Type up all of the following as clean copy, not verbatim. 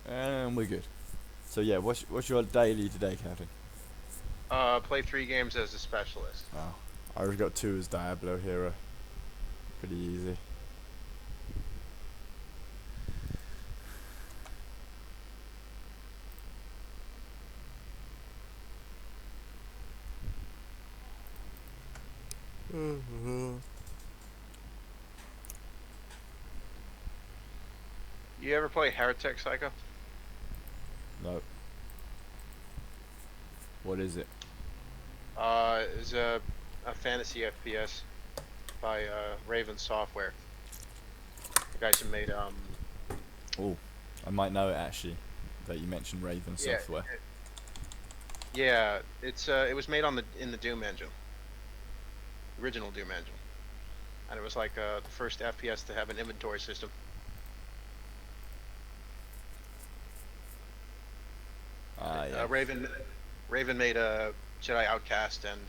And we're good. So yeah, what's your daily today, Captain? Play 3 games as a specialist. Oh, I already got two as Diablo hero. Pretty easy. You ever play Heretic Psycho? No. What is it? Is a fantasy FPS by Raven Software. The guys who made Oh, I might know it actually. That you mentioned Raven yeah Software. yeah it was made on the Doom engine, original Doom engine, and it was like the first FPS to have an inventory system. Ah, yeah. Raven made a Jedi Outcast and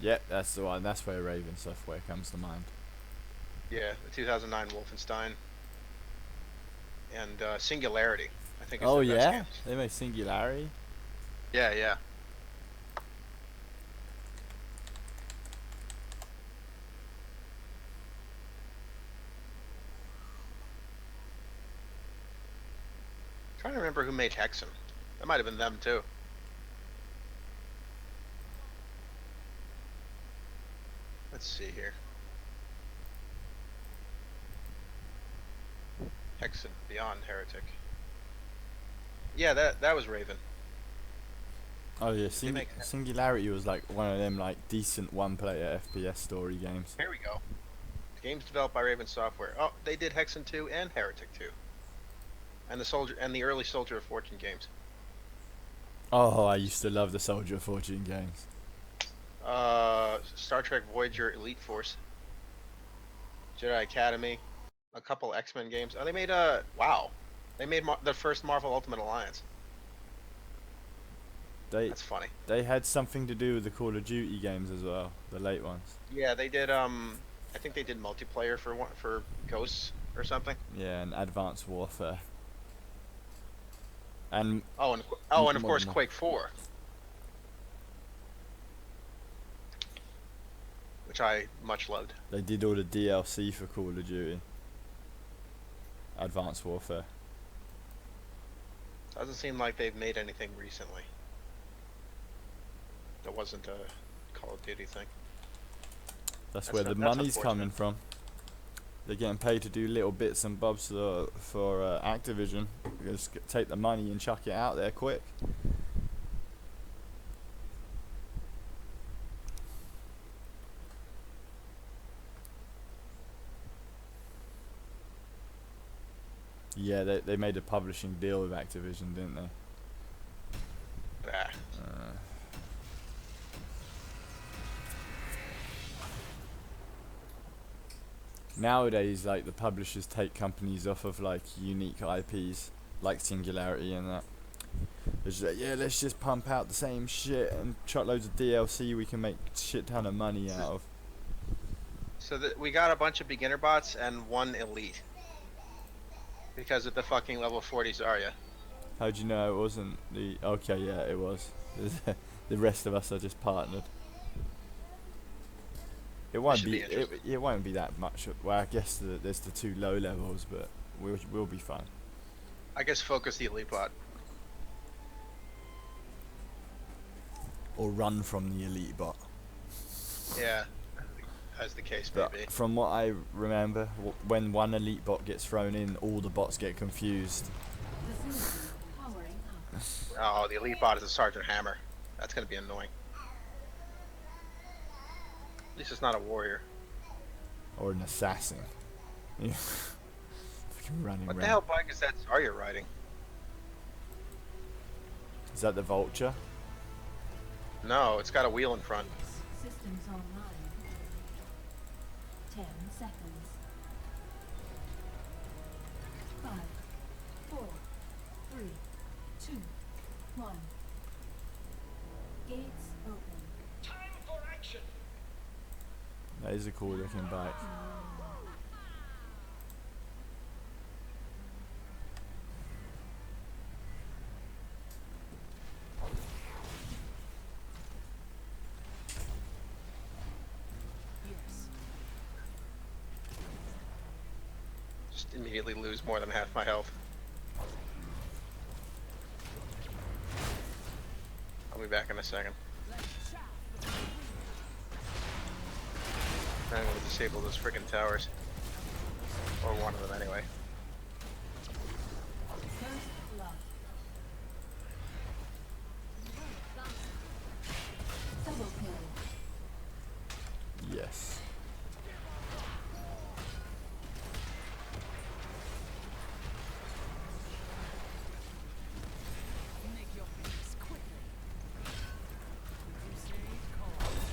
Yep, that's the one. That's where Raven Software comes to mind. yeah, the 2009 Wolfenstein and Singularity. I think is Oh their best yeah, games. they made Singularity. Yeah, yeah. Trying to remember who made Hexen. That might have been them too. Let's see here. Hexen Beyond Heretic. Yeah, that was Raven. Oh yeah, Did they make? Singularity was like one of them like decent one-player FPS story games. Here we go. Games developed by Raven Software. Oh, they did Hexen 2 and Heretic 2, and the early Soldier of Fortune games. Oh, I used to love the Soldier of Fortune games. Star Trek Voyager Elite Force, Jedi Academy, a couple X-Men games. Oh, they made wow. They made the first Marvel Ultimate Alliance. They That's funny. they had something to do with the Call of Duty games as well, the late ones. Yeah, they did. I think they did multiplayer for Ghosts or something. Yeah, and Advanced Warfare and Oh, and of course Modern. Quake 4, which I much loved. They did all the DLC for Call of Duty, Advanced Warfare. Doesn't seem like they've made anything recently that wasn't a Call of Duty thing. That's where the That's money's unfortunate. coming from. They're getting paid to do little bits and bobs for Activision. Just take the money and chuck it out there quick. Yeah, they made a publishing deal with Activision, didn't they? Ah, Uh, Nowadays, like the publishers take companies off of like unique IPs, like Singularity and that. They're just like, yeah, let's just pump out the same shit and chuck loads of DLC we can make shit ton of money out of. so we got a bunch of beginner bots and one elite because of the fucking level 40 Zarya. How'd you know it wasn't the? Okay, yeah, it was. The rest of us are just partnered. It This won't should be be. interesting. It won't be that much. Well, I guess there's the two low levels, but we'll be fine. I guess focus the elite bot. Or run from the elite bot. Yeah, as the case may But be. from what I remember, when one elite bot gets thrown in, all the bots get confused. Oh, the elite bot is a Sergeant Hammer. That's gonna be annoying. At least it's not a warrior. Or an assassin. Yeah. Fucking running What the around. hell bike is that Zarya riding? Is that the vulture? No, it's got a wheel in front. Systems online. 10 seconds. 5, 4, 3, 2, 1. Gates open. That is a cool looking bike. Just immediately lose more than half my health. I'll be back in a second. I'm gonna disable those freaking towers. Or one of them anyway. First blood. Double kill. Yes. Make your peace quickly. Crusade calls.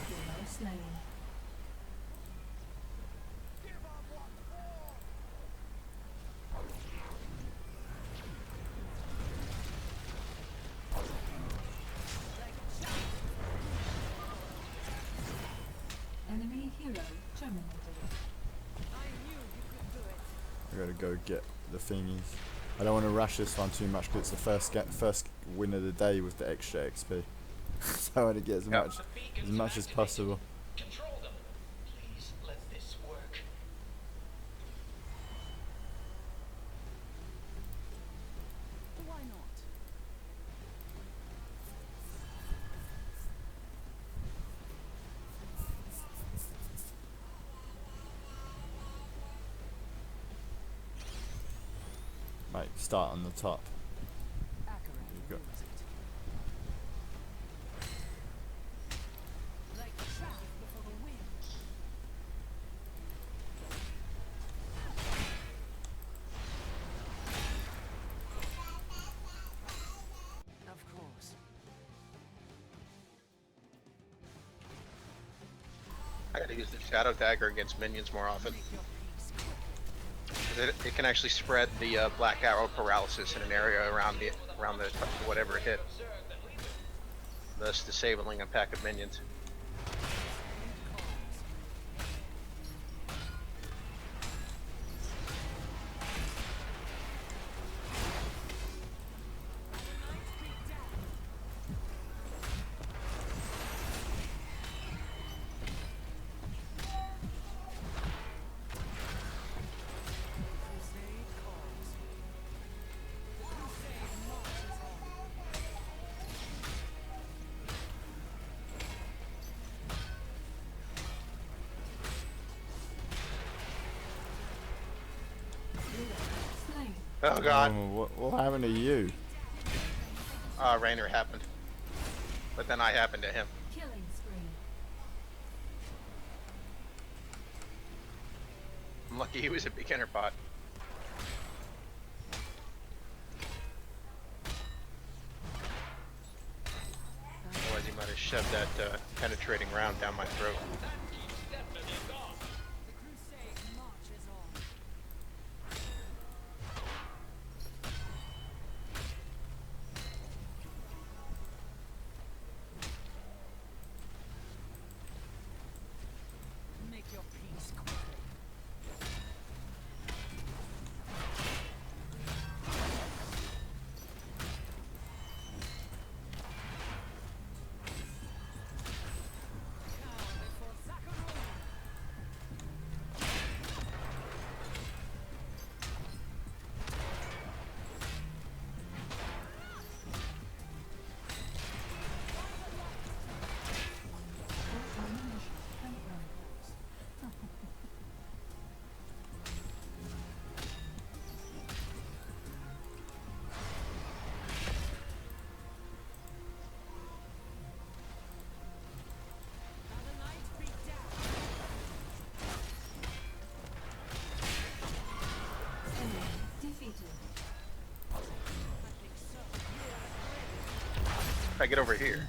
Hero slain. Enemy hero terminated. I knew you could do it. I gotta go get the thingies. I don't want to rush this one too much because it's the first win of the day with the extra XP. So I want to get as much as possible. Control them. Please let this work. Why not? Right, start on the top. Akaran go. rules it. Like chaff before the wind. Of course. I gotta use the Shadow Dagger against minions more often. Make your peace quickly. 'Cause it can actually spread the black arrow paralysis in an area around the whatever it hit, thus disabling a pack of minions. Crusade calls. The crusade marches on. Slain. Oh god, What happened to you? Rainer happened. But then I happened to him. Killing spree. I'm lucky he was a beginner bot. Otherwise he might have shoved that penetrating round down my throat. Definitely gone. The crusade marches on. Make your peace quickly. Cower before Zakharov. Now the lights beat down. Enemy defeated. I think so. If I get over here.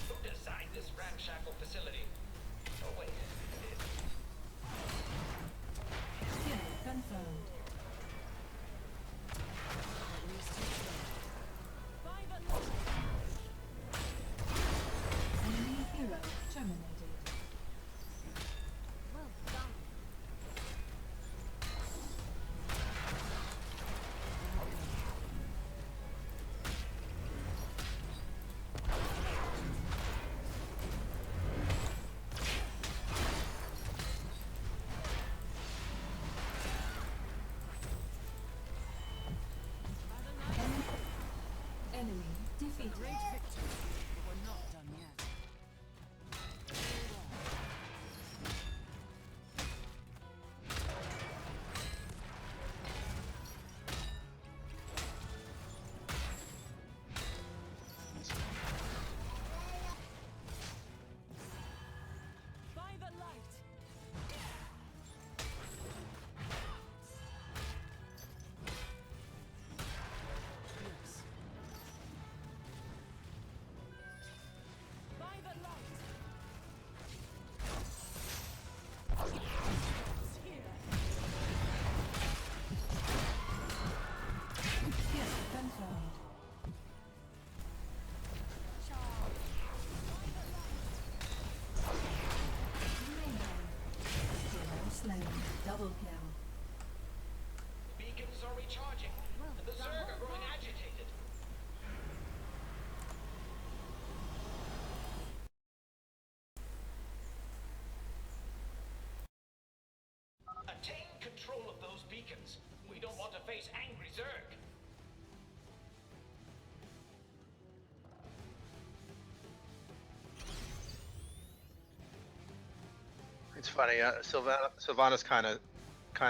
Who designed this ramshackle facility? Oh wait, it is. Kill confirmed. Defeated. Great victory, but we're not done yet. By the light. Yes. By the light. It's here. Kill confirmed. Mayhem. Hero slain. Double kill. Beacons are recharging, and the Zerg are growing agitated. Attain control of those beacons. We don't want to face angry Zerg. It's funny. Sylvanas kind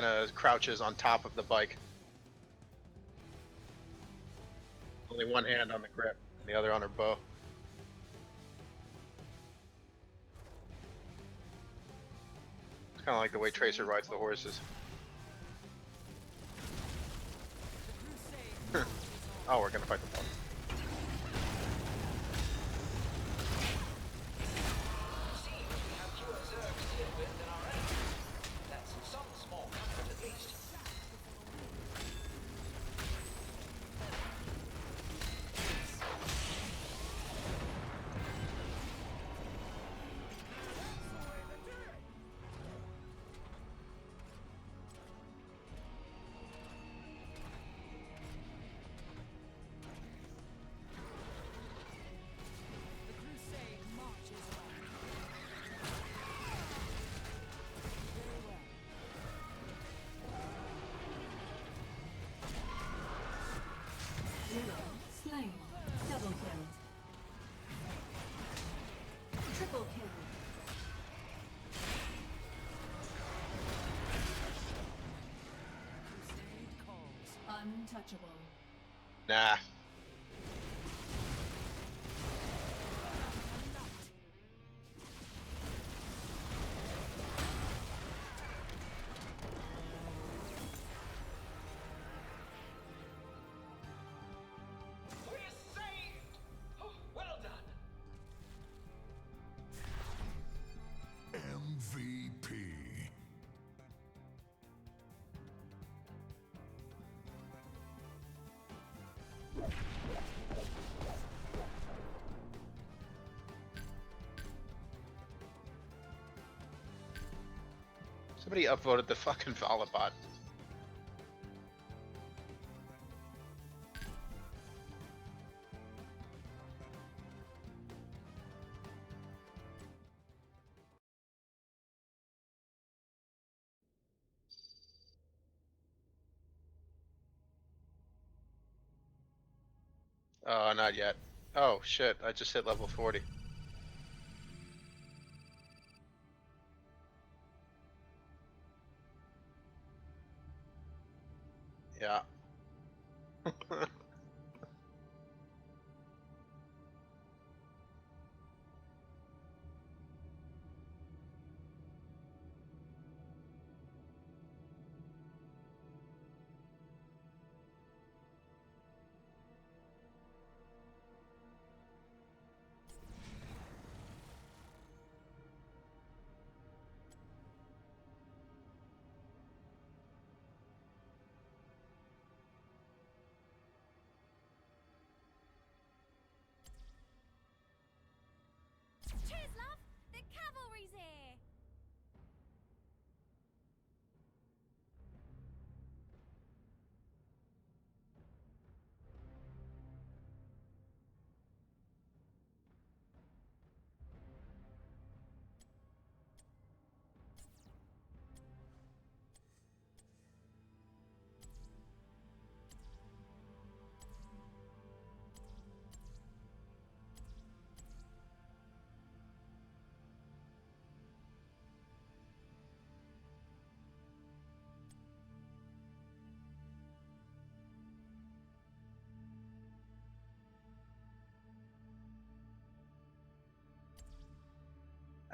of crouches on top of the bike. Only one hand on the grip, and the other on her bow. It's kind of like the way Tracer rides the horses. The crusade Oh, we're gonna fight the boss. Seems we have fewer Zerg to deal with than our enemies. That's some small comfort at least. The crusade marches on. Very well. Hero slain. Double kill. Triple kill. Crusade calls. Untouchable. Nah. We're saved! Oh, well done. MVP. Somebody upvoted the fucking Volibot. Oh, not yet. Oh shit, I just hit level 40. Yeah.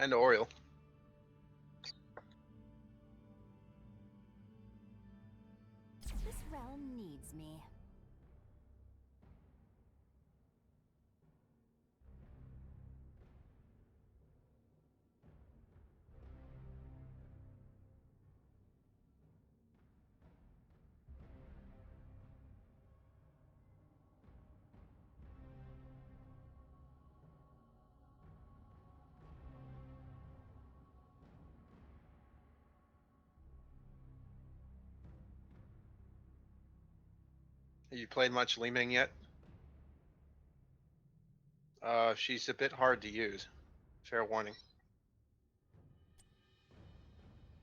And Oriole. This realm needs me. Have you played much Li Ming yet? She's a bit hard to use. Fair warning.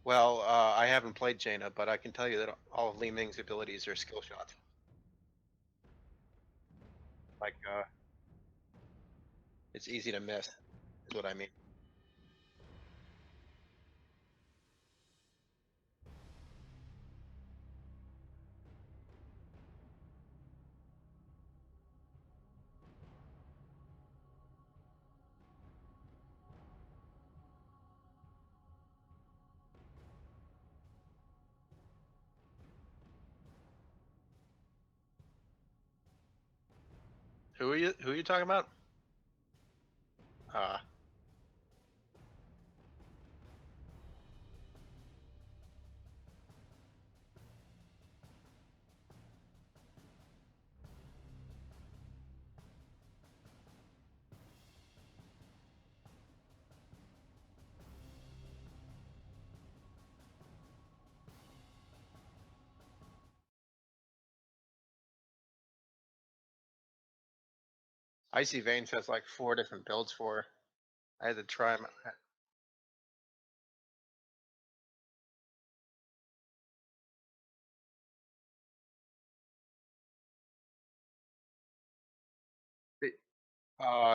Well, I haven't played Jaina, but I can tell you that all of Li Ming's abilities are skill shots. Like, it's easy to miss, is what I mean. Who are you talking about? Uh, Icy Veins has like 4 different builds for her. I had to try them.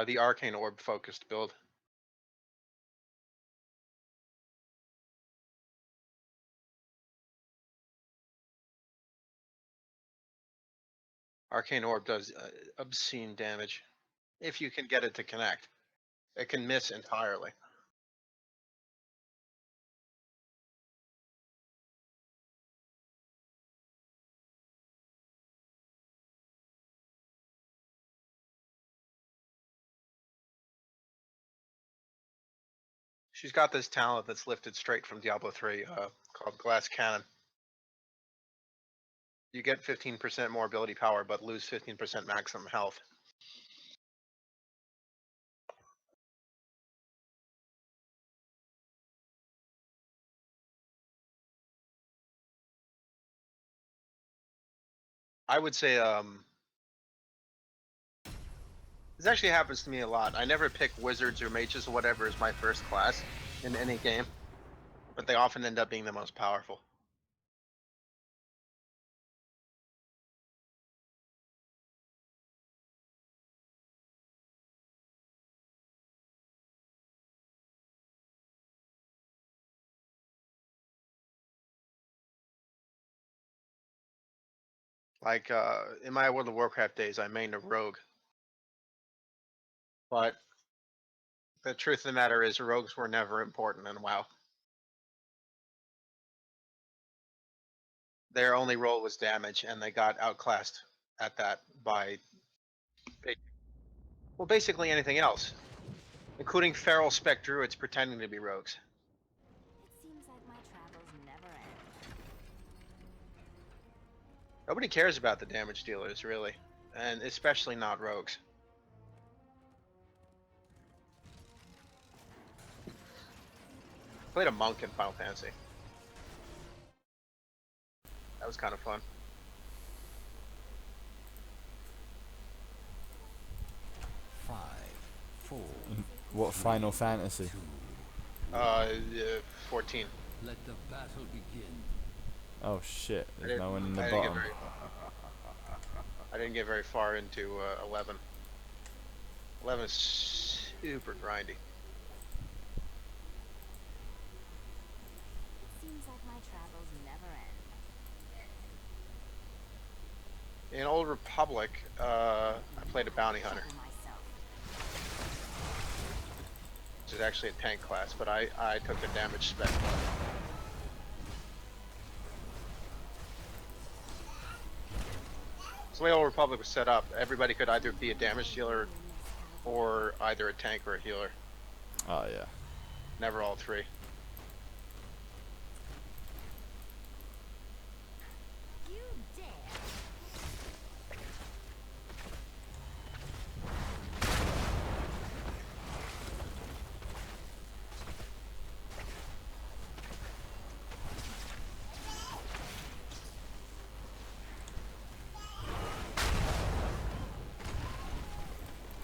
The Arcane Orb focused build. Arcane Orb does obscene damage. If you can get it to connect. It can miss entirely. She's got this talent that's lifted straight from Diablo 3 called Glass Cannon. You get 15% more ability power, but lose 15% maximum health. I would say this actually happens to me a lot. I never pick wizards or mages or whatever as my first class in any game, but they often end up being the most powerful. Like in my World of Warcraft days, I mained a rogue, but the truth of the matter is rogues were never important in WoW. Their only role was damage, and they got outclassed at that by, well, basically anything else, including feral spec druids pretending to be rogues. It seems like my travels never end. Nobody cares about the damage dealers, really, and especially not rogues. Played a monk in Final Fantasy. That was kind of fun. What Final Fantasy? 14. Let the battle begin. Oh shit, I there's no one in the didn't get bottom. I didn't get very far into 11. 11 is super grindy. It seems like my travels never end. In Old Republic, I played a bounty hunter. Trouble myself. which is actually a tank class, but I took the damage spec. So the way Old Republic was set up, everybody could either be a damage dealer or either a tank or a healer. Oh yeah. Never all three. You dare.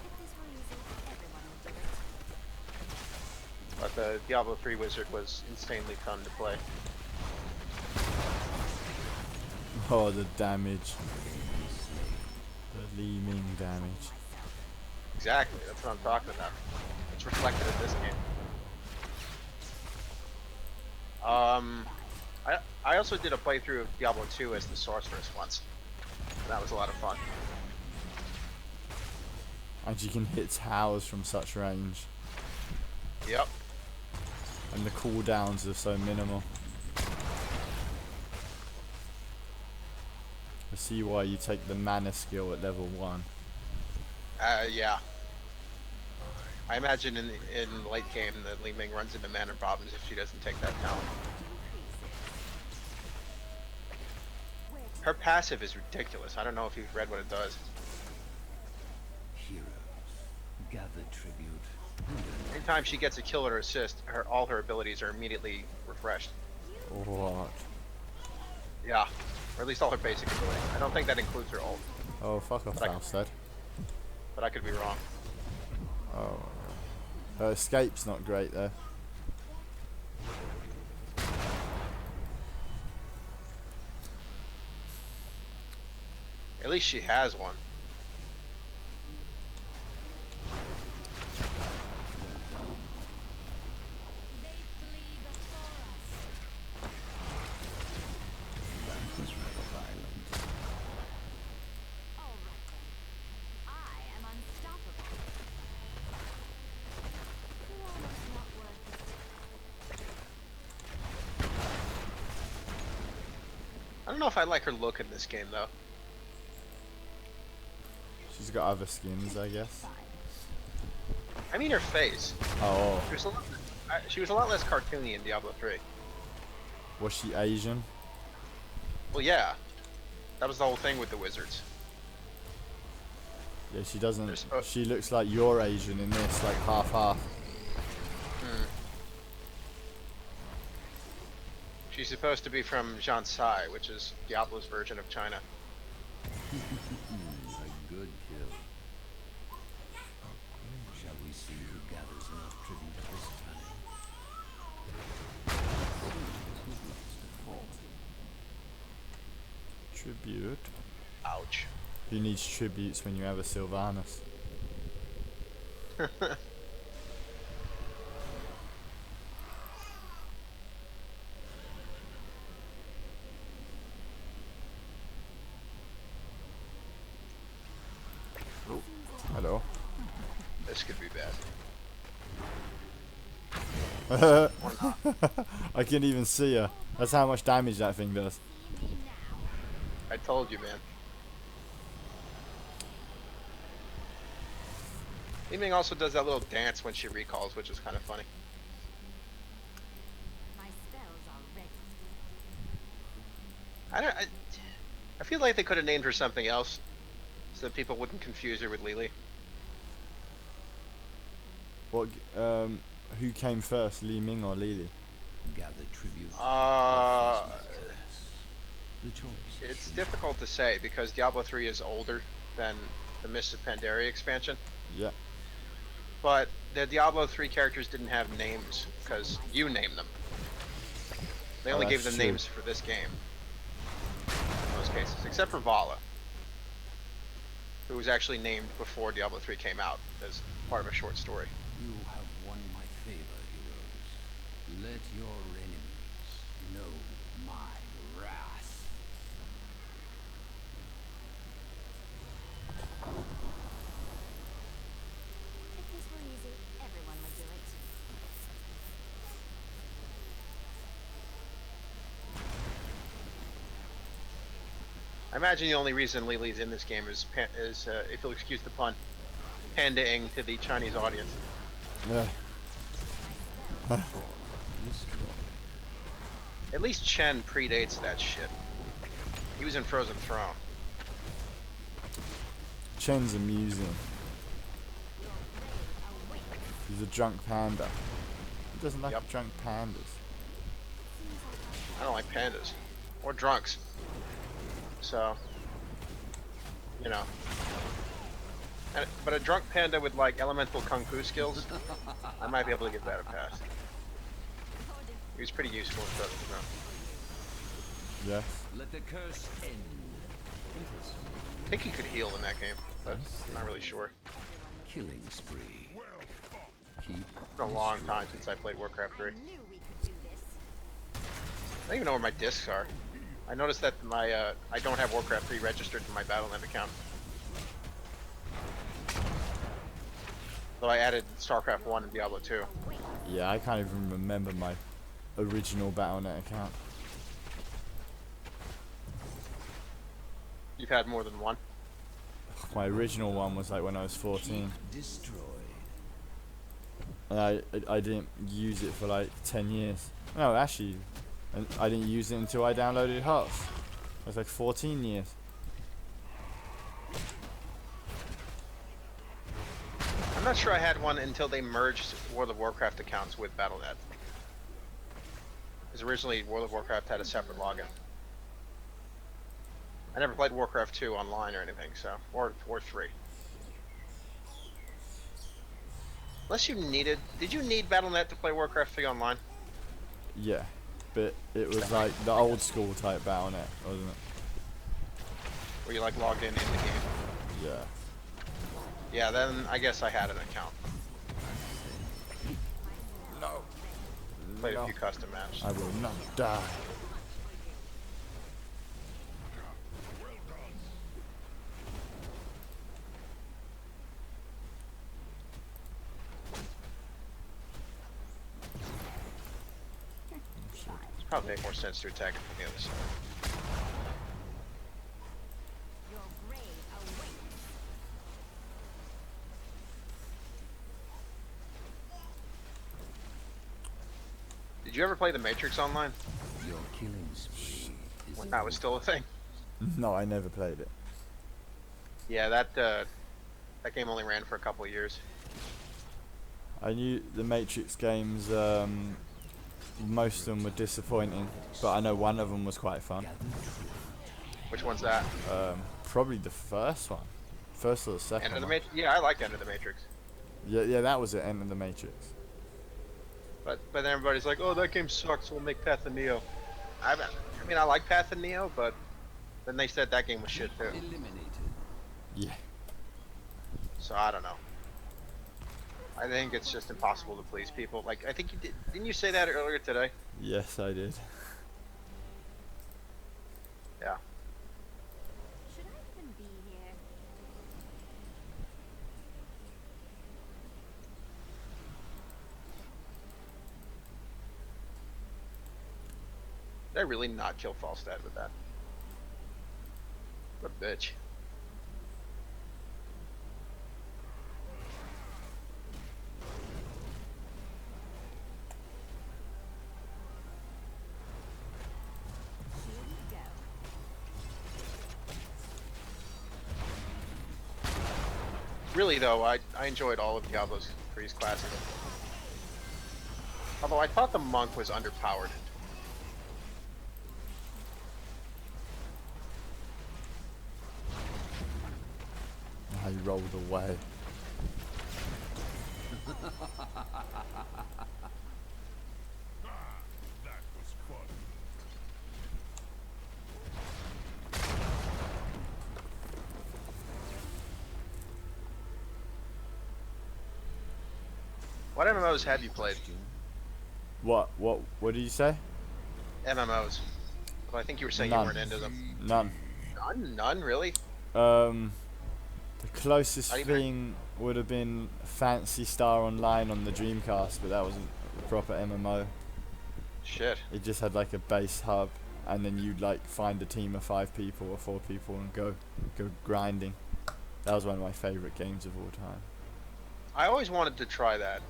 If this were easy, everyone would do it. But the Diablo 3 wizard was insanely fun to play. Oh, the damage. The Li Ming damage. Exactly, that's what I'm talking about. It's reflected in this game. I also did a playthrough of Diablo 2 as the sorceress once. And that was a lot of fun. And you can hit towers from such range. Yep. And the cooldowns are so minimal. I see why you take the mana skill at level 1. Yeah. I imagine in late game that Li Ming runs into mana problems if she doesn't take that talent. Her passive is ridiculous. I don't know if you've read what it does. Heroes, gather tribute. Anytime she gets a kill or assist, all her abilities are immediately refreshed. What? Yeah. Or at least all her basic abilities. I don't think that includes her ult, Oh, fuck off, But I- Falstead. but I could be wrong. Oh. Her escape's not great though. At least she has one. They flee before us. That was rather violent. All right then. I am unstoppable. You're almost not worth it. I don't know if I like her look in this game though. She's got other skins, I guess. I mean her face. Oh, She was a lot less cartoony in Diablo 3. was she Asian? Well, yeah. That was the whole thing with the wizards. Yeah, she doesn't. They're supposed- She looks like you're Asian in this, like half. She's supposed to be from Jiansai, which is Diablo's version of China. A good kill. Shall we see who gathers enough tribute this time? Tribute. Ouch. Who needs tributes when you have a Sylvanas? Hello. This could be bad. I can't even see her. That's how much damage that thing does. I told you, man. Li Ming also does that little dance when she recalls, which is kind of funny. My spells are ready. I feel like they could have named her something else, so that people wouldn't confuse her with Lily. What? Who came first, Li Ming or Lily? Gather tribute. The choice. It's difficult to say because Diablo 3 is older than the Mists of Pandaria expansion, Yeah. but the Diablo 3 characters didn't have names because you named them. They only gave that's them true. names for this game. In most cases, except for Vala, who was actually named before Diablo 3 came out as part of a short story. You have won my favor, heroes. Let your enemies know my wrath. If this were easy, everyone would do it. imagine the only reason Lily's in this game is, if you'll excuse the pun, pandaing to the Chinese audience. Yeah. At least Chen predates that shit. He was in Frozen Throne. Chen's amusing. He's a drunk panda. Who doesn't like Yep. drunk pandas? I don't like pandas. Or drunks. So, you know. But a drunk panda with like elemental kung fu skills, I might be able to give that a pass. He was pretty useful in Frozen Throne. Yes. Let the curse end. Interesting. I think he could heal in that game, but I'm not really sure. Killing spree. Keep It's been a long time since I played Warcraft 3. I knew we could do this. I don't even know where my discs are. I noticed that my I don't have Warcraft 3 registered to my Battle.net account. Though I added StarCraft 1 and Diablo 2. Yeah, I can't even remember my original Battle.net account. You've had more than one. My original one was like when I was 14. destroyed. And I didn't use it for like 10 years. No, actually, and I didn't use it until I downloaded H.O.T.S. It was like 14 years. I'm not sure I had one until they merged World of Warcraft accounts with Battle.net. Because originally World of Warcraft had a separate login. I never played Warcraft 2 online or anything, so or 3. Unless you needed, did you need Battle.net to play Warcraft 3 online? Yeah, but it was like the old school type Battle.net, wasn't it? Where you like logged in the game? Yeah. Yeah, then I guess I had an account. No. Played a No. few custom maps. I will not die. Probably make more sense to attack it from the other side. Your grave awaits. Did you ever play The Matrix online? Your killing spree is When that was still a thing? No, I never played it. Yeah, that game only ran for a couple of years. I knew the Matrix games, most of them were disappointing, but I know one of them was quite fun. Which one's that? Probably the first one. First or the second Enter the one. Matrix? Yeah, I liked Enter the Matrix. Yeah, that was it, Enter the Matrix. But then everybody's like, oh, that game sucks, we'll make Path of Neo. I mean, I like Path of Neo, but then they said that game was shit too. eliminated. Yeah. So I don't know. I think it's just impossible to please people. Like, I think you did. Didn't you say that earlier today? Yes, I did. Yeah. Should I even be here? Did I really not kill Falstad with that? What a bitch. Here we go. Really though, I enjoyed all of Diablo's 3's classes. Although I thought the monk was underpowered. I rolled away. What MMOs have you played? What did you say? MMOs. Well, I think you were saying None. you weren't into them. None. None, really? The closest Not even- thing would have been Fancy Star Online on the Dreamcast, but that wasn't a proper MMO. Shit. It just had like a base hub. and then you'd like find a team of 5 people or 4 people and go grinding. That was one of my favourite games of all time. I always wanted to try that.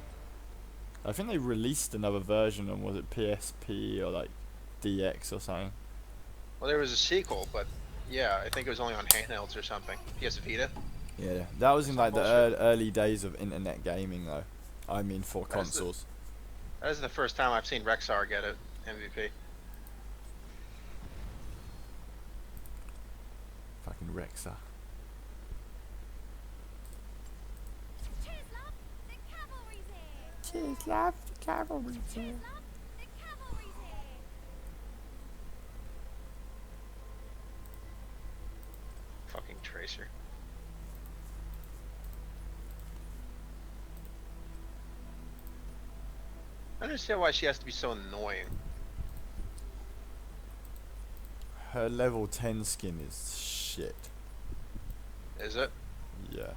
I think they released another version on, was it PSP or like DX or something? Well, there was a sequel, but yeah, I think it was only on handhelds or something. PS Vita. Yeah, that was in like the Bullshit. early days of internet gaming though. I mean for That is the- consoles. That is the first time I've seen Rexar get an MVP. Fucking Rexar. Cheers, love! The cavalry's here! Cheers, love. The cavalry's here. Cheers, love! The cavalry's here! Fucking Tracer. I don't understand why she has to be so annoying. Her level 10 skin is shit. Is it? Yeah.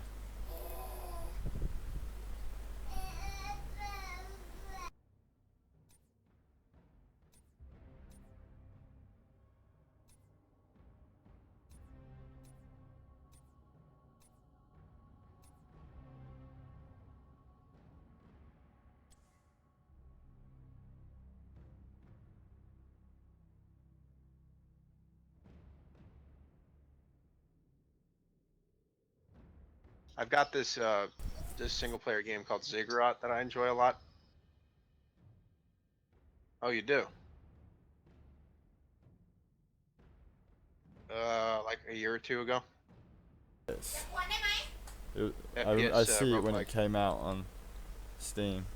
I've got this this single player game called Ziggurat that I enjoy a lot. Oh, you do? Like a year or two ago. It's, I FPS, see it when roguelike. it came out on Steam.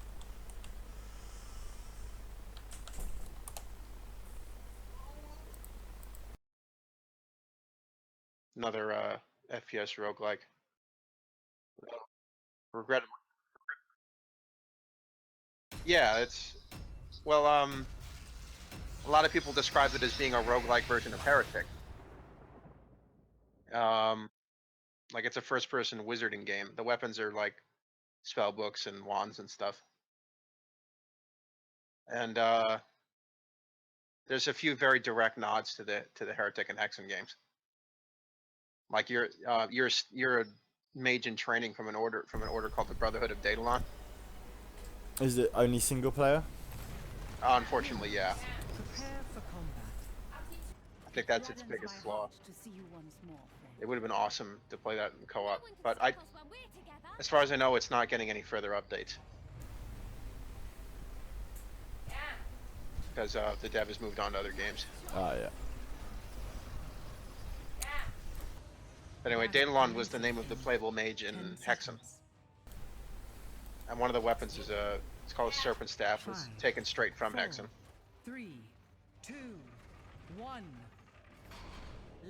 Another FPS roguelike. Regrettably. Yeah, it's well, a lot of people describe it as being a roguelike version of Heretic. Like it's a first-person wizarding game. The weapons are like spell books and wands and stuff. And there's a few very direct nods to the Heretic and Hexen games. Like you're a mage in training from an order called the Brotherhood of Dailys. Is it only single player? Unfortunately, yeah. Prepare for combat. I think that's its biggest flaw. To see you once more, friend. It would have been awesome to play that in co-op, No one can but stop us when we're together. as far as I know, it's not getting any further updates because the dev has moved on to other games. Ah, yeah. Anyway, Dailys was the name of the playable mage in Hexen, and one of the weapons is it's called a serpent staff. Was taken straight from Hexen. 3, 2, 1.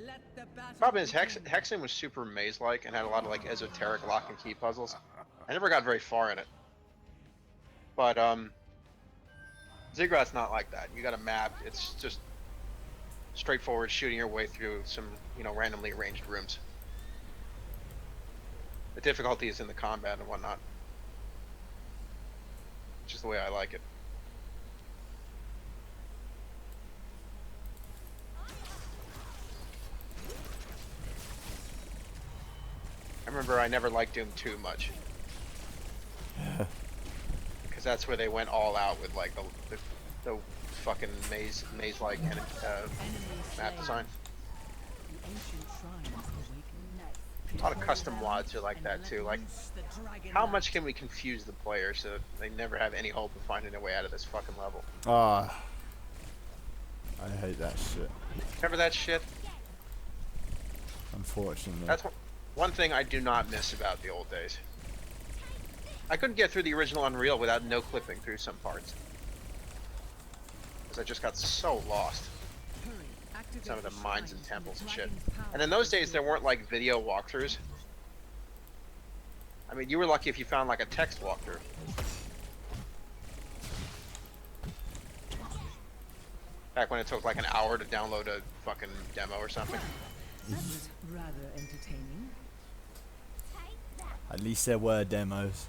Let the battle Problem is, begin. Hexen was super maze-like and had a lot of like esoteric lock and key puzzles. I never got very far in it, but Ziggurat's not like that. You got a map. It's just straightforward shooting your way through some randomly arranged rooms. The difficulty is in the combat and whatnot, which is the way I like it. I remember I never liked Doom 2 much. Because that's where they went all out with like the fucking maze-like map design. The ancient shrines awaken. A lot of custom mods are like that too. Like, how much can we confuse the player so that they never have any hope of finding their way out of this fucking level? Ah. I hate that shit. Remember that shit? Unfortunately. That's one thing I do not miss about the old days. I couldn't get through the original Unreal without no clipping through some parts. Because I just got so lost. Some of the mines and temples and shit. And in those days, there weren't like video walkthroughs. I mean, you were lucky if you found like a text walkthrough. Back when it took like an hour to download a fucking demo or something. That was rather entertaining. At least there were demos.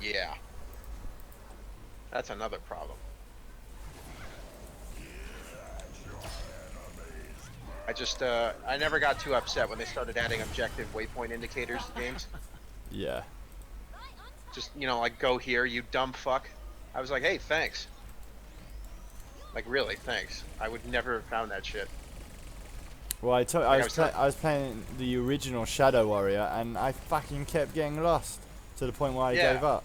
Yeah. That's another problem. I just I never got too upset when they started adding objective waypoint indicators to games. Yeah. Just, you know, like, go here, you dumb fuck. I was like, hey, thanks. Like, really, thanks. I would never have found that shit. Well, I Like was playing the original Shadow Warrior, and I fucking kept getting lost to the point where I Yeah. gave up.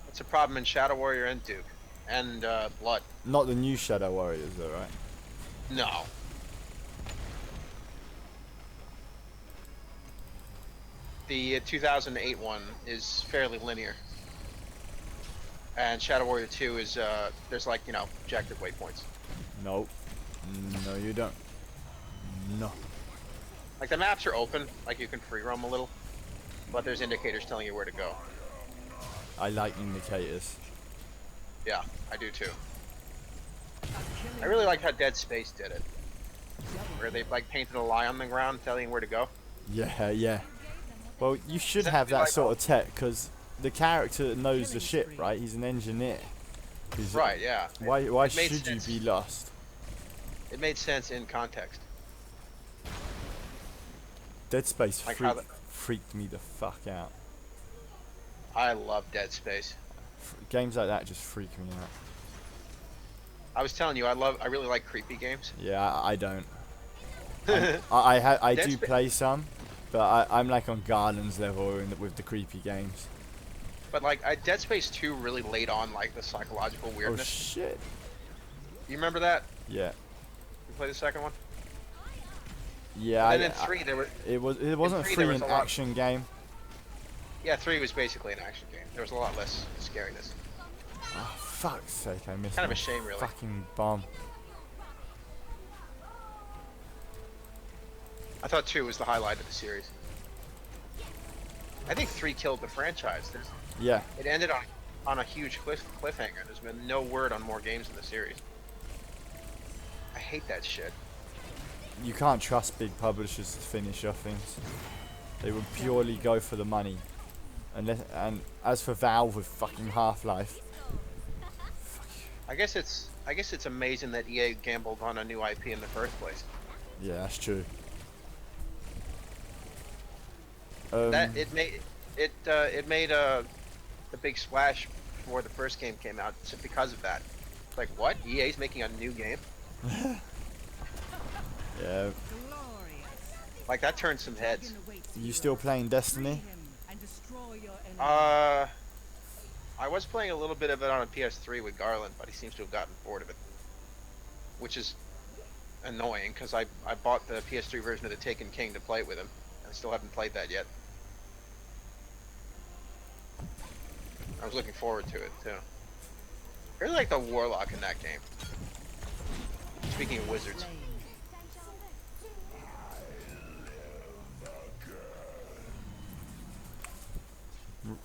It's a problem in Shadow Warrior and Duke. And, Blood. Not the new Shadow Warriors, though, right? No. The 2008 one is fairly linear. And Shadow Warrior 2 is, there's like, you know, objective waypoints. Nope. No, you don't. No. Like, the maps are open, like you can free roam a little. But there's indicators telling you where to go. I like indicators. Yeah, I do too. I really like how Dead Space did it. Where they, like, painted a lie on the ground telling you where to go. Yeah, yeah. Well, you should Does that have feel that like sort of tech, because the character knows the shit, right? He's an engineer. Right, yeah. Why It made should sense. you be lost? It made sense in context. Dead Space Like how freaked me the fuck out. I love Dead Space. Games like that just freak me out. I was telling you, I really like creepy games. Yeah, I don't. I Dead do Spa- play some, but I'm like on Garden's level with the creepy games. But like, Dead Space 2 really laid on like the psychological Oh weirdness. shit. You remember that? Yeah. You play the second one? Yeah. And then in 3 there were. It wasn't three, free there was an a lot- action game. Yeah, 3 was basically an action game. There was a lot less scariness. Oh fuck's sake! I missed. Kind of my a shame, really. Fucking bomb. I thought 2 was the highlight of the series. I think 3 killed the franchise. Yeah. It ended on a huge cliffhanger. There's been no word on more games in the series. I hate that shit. You can't trust big publishers to finish off things. They would purely go for the money. And as for Valve with fucking Half-Life, I guess it's amazing that EA gambled on a new IP in the first place. yeah, that's true. That it made the big splash before the first game came out just because of that. It's like, what? EA's making a new game? Yeah. Like, that turned some heads. You still playing Destiny? I was playing a little bit of it on a PS3 with Garland, but he seems to have gotten bored of it, which is annoying because I bought the PS3 version of the Taken King to play it with him, and I still haven't played that yet. I was looking forward to it too. I really like the Warlock in that game. Speaking of wizards.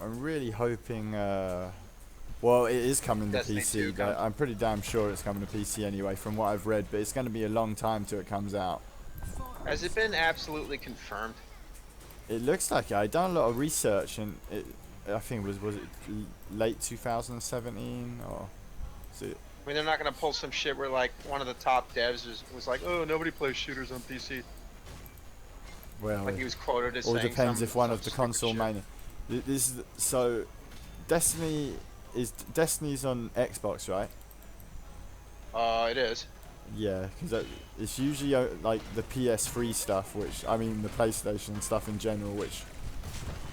I'm really hoping. Well, it is coming to Destiny 2 PC. comes. I'm pretty damn sure it's coming to PC anyway, from what I've read. But it's going to be a long time till it comes out. Has it been absolutely confirmed? It looks like it. I done a lot of research, and I think was it late 2017 or? Is it, I mean, they're not gonna pull some shit where like one of the top devs was like, "Oh, nobody plays shooters on PC." well, Like he was quoted as all saying. depends if one some of the stupid console shit. main. This is so. Destiny's on Xbox, right? It is. Yeah, because it's usually like the PS3 stuff, which I mean the PlayStation stuff in general, which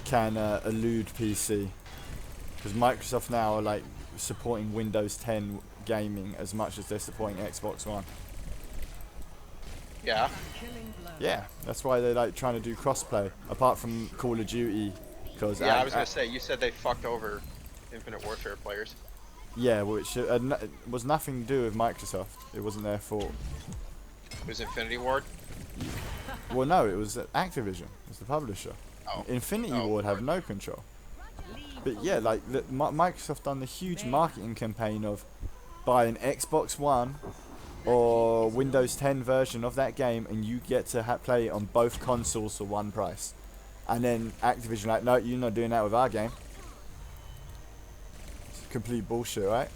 can elude PC. Because Microsoft now are like supporting Windows 10 gaming as much as they're supporting Xbox One. Yeah. Yeah, that's why they're like trying to do crossplay. Apart from Call of Duty, because Yeah, I was gonna say. You said they fucked over Infinite Warfare players. yeah, which was nothing to do with Microsoft. It wasn't their fault. It was Infinity Ward. Well, no, it was Activision. It's the publisher. Oh. Infinity Oh, Ward have Lord. no control. But yeah, like Microsoft done the huge marketing campaign of buy an Xbox One or Windows 10 version of that game, and you get to play it on both consoles for one price. And then Activision like, no, you're not doing that with our game. It's complete bullshit, right?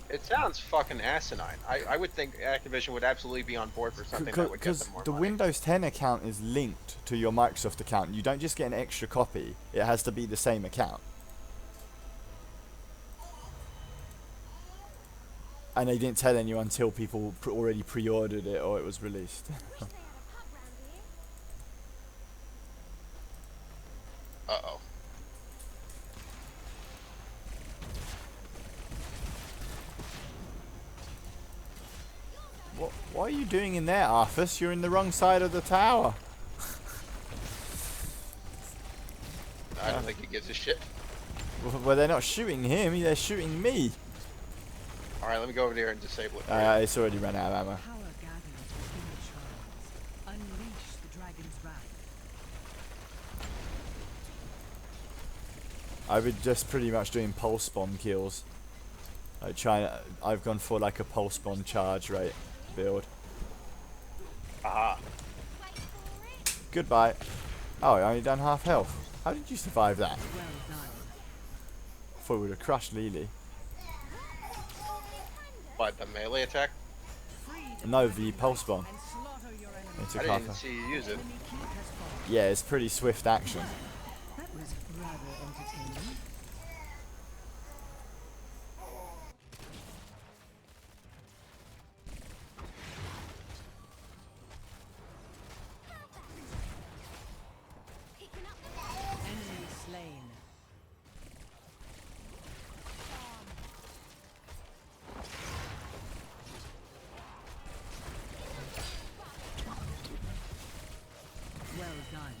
It sounds fucking asinine. I would think Activision would absolutely be on board for something that would get Because them more the money. Windows 10 account is linked to your Microsoft account. You don't just get an extra copy. It has to be the same account. And they didn't tell anyone until people already pre-ordered it or it was released. Wish they had a pub round here. Uh-oh. What are you doing in there, Arthas? You're in the wrong side of the tower. I don't think he gives a shit. Well, they're not shooting him. They're shooting me. Alright, let me go over there and disable it. It's already run out of ammo. Power gathers within the shrines. Unleash the dragon's wrath. I've been just pretty much doing pulse bomb kills. I've gone for like a pulse bomb charge rate build. Aha. Wait for it. Goodbye. Oh, I only done half health. How did you survive that? Well done. Thought we would have crushed Lily. What, the melee attack? Free the No, dragon the pulse bomb. and slaughter your enemy. Into I didn't Kafka. see you use it. Enemy keep has fallen. Yeah, it's pretty swift action. That was rather entertaining. Picking up the Enemy slain. Well done.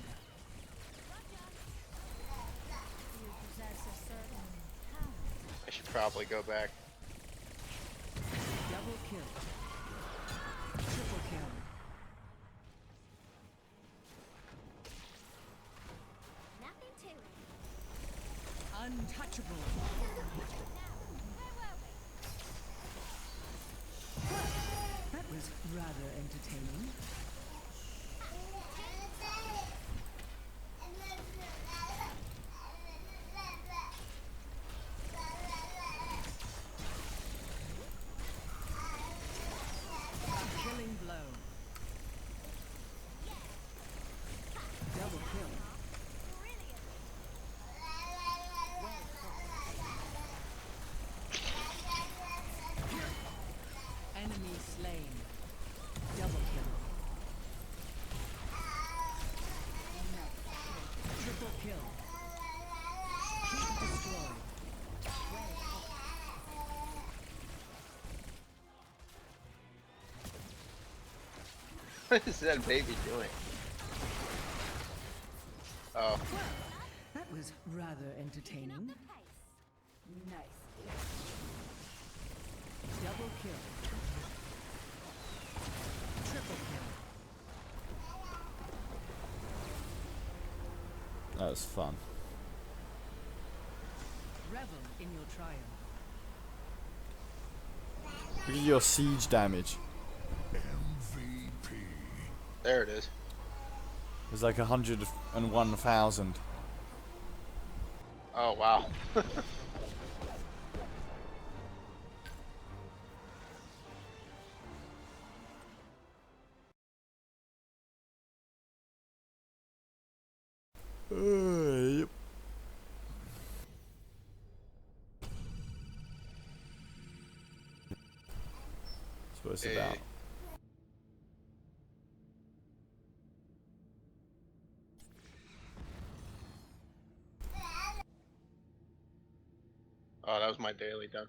you possess a certain power. I should probably go back. Double kill. Triple kill. Nothing to it. Untouchable. That was rather entertaining. Killing blow. Double kill. Enemy slain. Double kill. Triple kill. Keep destroyed. What is that baby doing? Oh, That was rather entertaining. Nice. Double kill. Triple kill. That was fun. Revel in your triumph. Look at your siege damage. there it is. It was like 101,000. Oh, wow. Yep. That's what it's Hey. about. Oh, that was my daily done.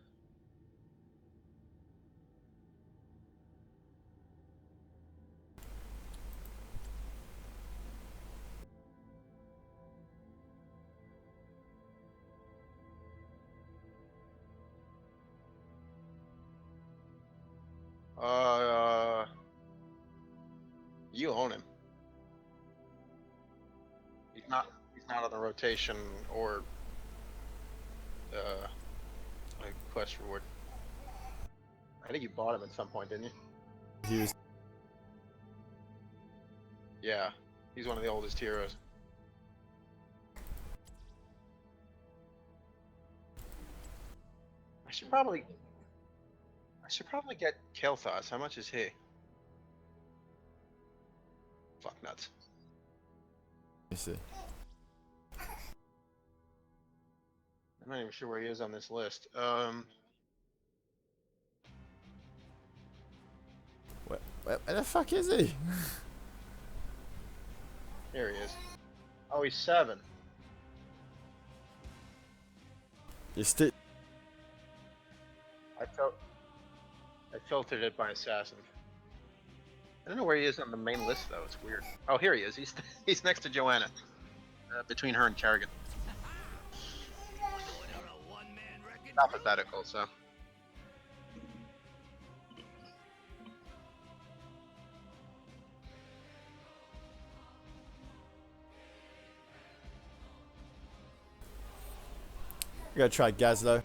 You own him. He's not on the rotation or like quest reward. I think you bought him at some point, didn't you? He was. Yeah, he's one of the oldest heroes. I should probably should probably get Kel'Thas. How much is he? Fuck nuts. You see. I'm not even sure where he is on this list. Where the fuck is he? Here he is. Oh, he's 7. You still. I filtered it by assassin. I don't know where he is on the main list though. It's weird. Oh, here he is. He's next to Joanna, between her and Kerrigan. Alphabetical, so. We gotta try Gazlo.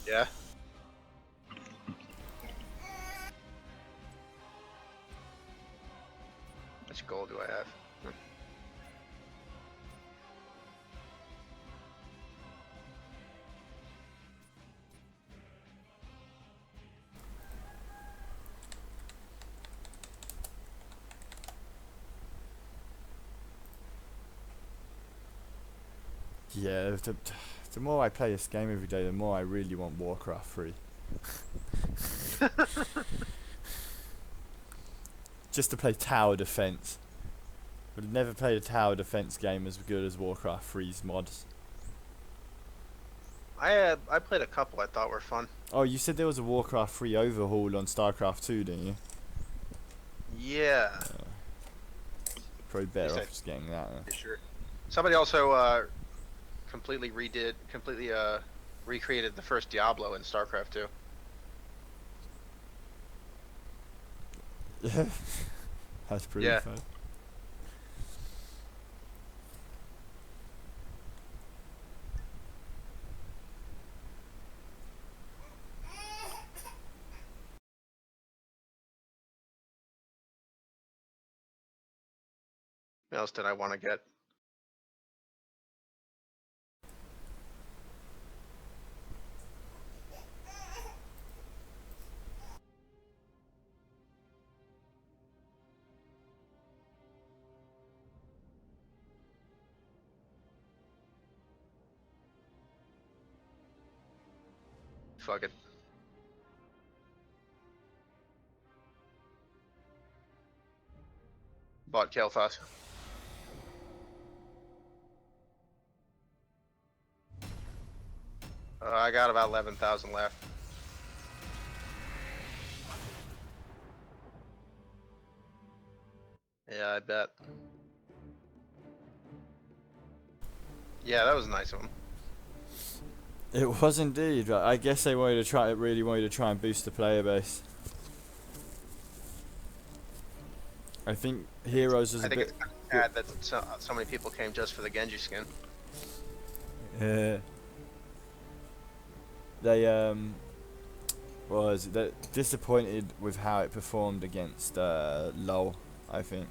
Yeah. How much gold do I have? Yeah, the more I play this game every day, the more I really want Warcraft 3. Just to play tower defense. But I've never played a tower defense game as good as Warcraft 3's mods. I played a couple I thought were fun. Oh, you said there was a Warcraft 3 overhaul on StarCraft 2, didn't you? Yeah. Probably better Yes, off just getting that. Sure. Somebody also completely recreated the first Diablo in StarCraft 2. Yeah. That's pretty fun. What else did I want to get? Fuck it. Bought Kel'Thas. I got about 11,000 left. Yeah, I bet. Yeah, that was a nice one. It was indeed. I guess they wanted to try. Really wanted to try and boost the player base. I think Heroes is I a think bit. it's kind of sad that so many people came just for the Genji skin. Yeah. They they're disappointed with how it performed against LoL. I think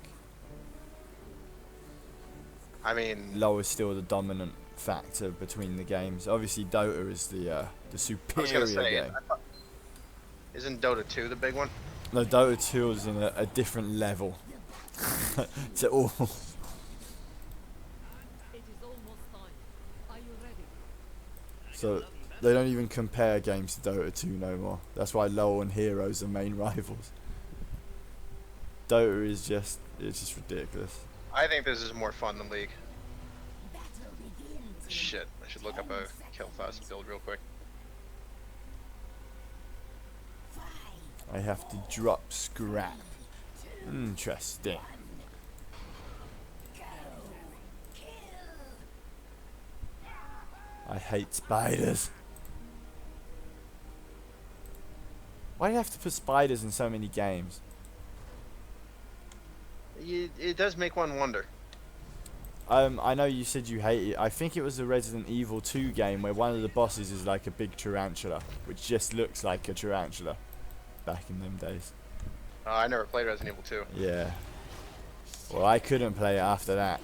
I mean, LoL is still the dominant factor between the games. Obviously, Dota is the superior game. Isn't Dota 2 the big one? No, Dota 2 is in a different level. To all. It is almost time. Are you ready? So they don't even compare games to Dota 2 no more. That's why LoL and Heroes are main rivals. Dota is just ridiculous. I think this is more fun than League. Shit, I should look up a Kel'Thas build real quick. I have to drop scrap. Interesting. I hate spiders. Why do you have to put spiders in so many games? It does make one wonder. I know you said you hate it. I think it was the Resident Evil 2 game where one of the bosses is like a big tarantula, which just looks like a tarantula. Back in them days. I never played Resident Evil 2. Yeah. Well, I couldn't play it after that.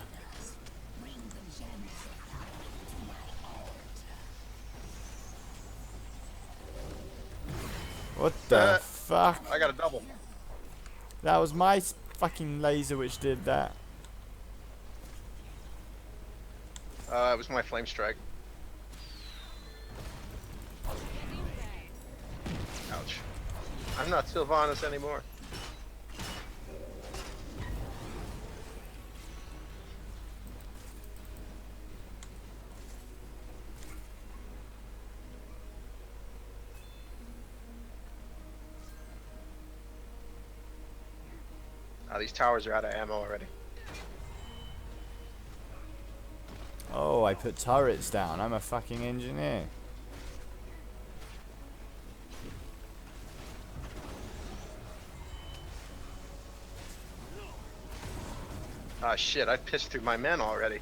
What the fuck? I got a double. That was my fucking laser which did that. It was my flame strike. Ouch. I'm not Sylvanas anymore. These towers are out of ammo already. Oh, I put turrets down. I'm a fucking engineer. Ah shit, I pissed through my men already.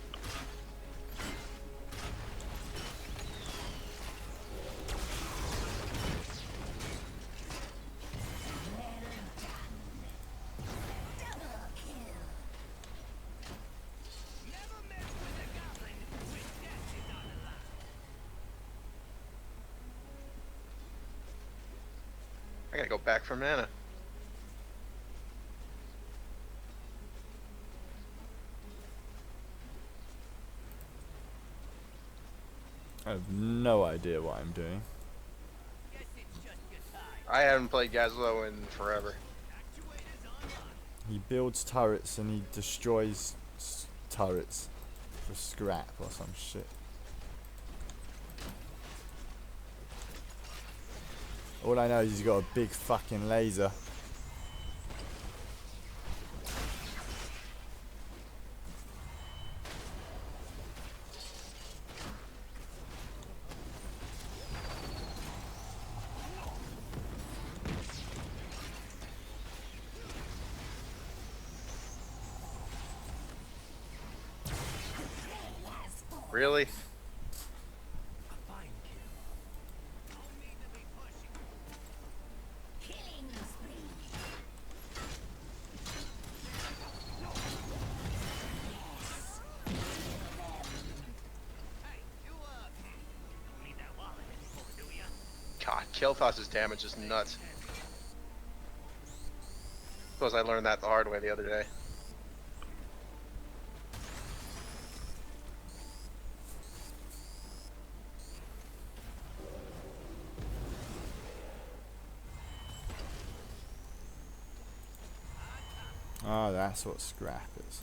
I gotta go back for mana. I have no idea what I'm doing. I haven't played Gazlo in forever. He builds turrets and he destroys turrets for scrap or some shit. All I know is he's got a big fucking laser. Really? God, K0.T.'s damage is nuts. Suppose I learned that the hard way the other day. Oh, that's what scrap is.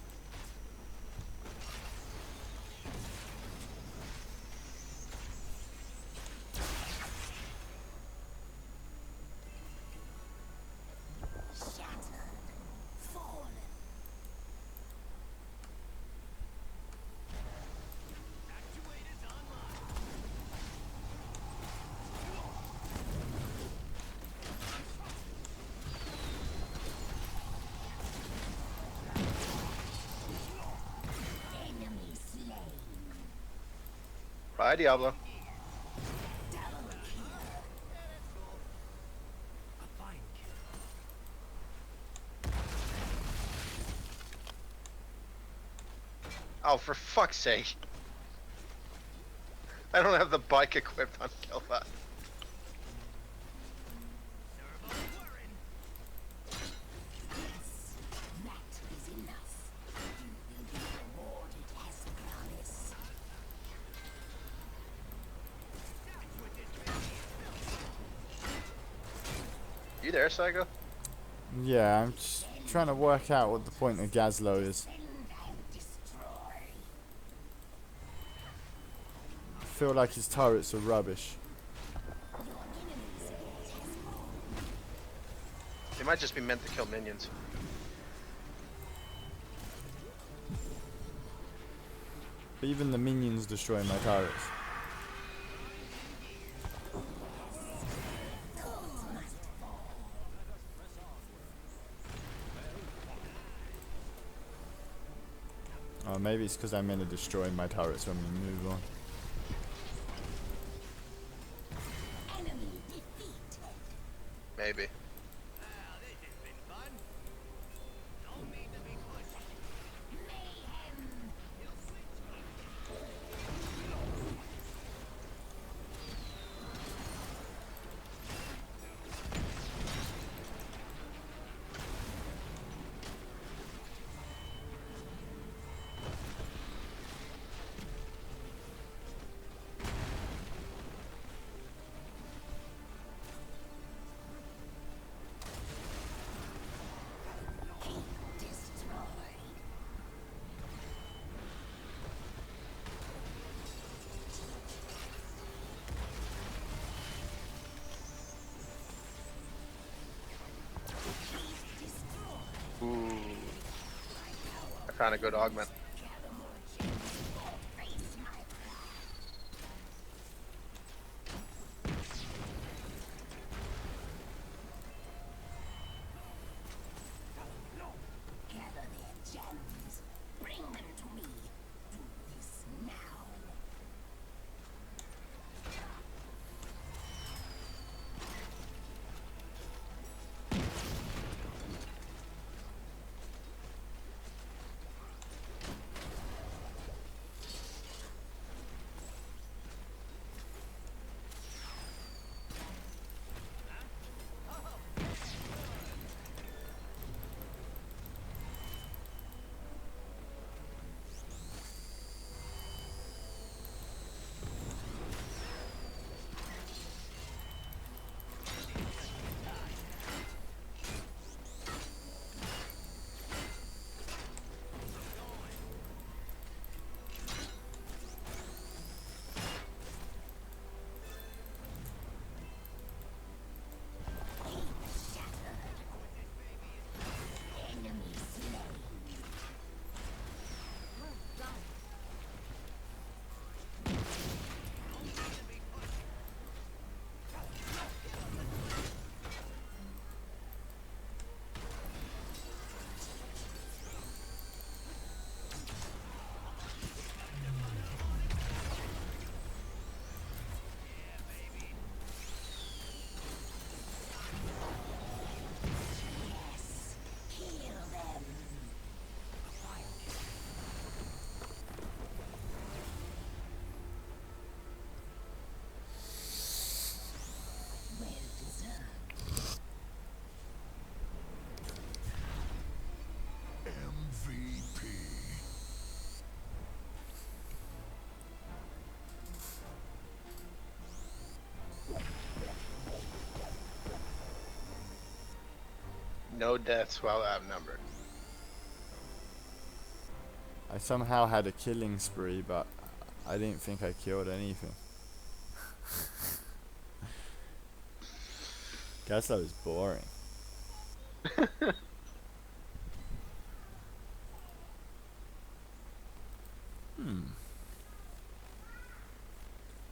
Bye, Diablo. Oh, for fuck's sake. I don't have the bike equipped on K0.T. You there, Psycho? Yeah, I'm just trying to work out what the point of Gazlo is. I feel like his turrets are rubbish. They might just be meant to kill minions. But even the minions destroy my turrets. Oh, maybe it's because I'm meant to destroy my turrets when we move on. Maybe. kind of good augment. No deaths while outnumbered. I somehow had a killing spree, but I didn't think I killed anything. Guess that was boring.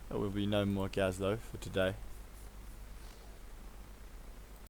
There will be no more Gazlo for today.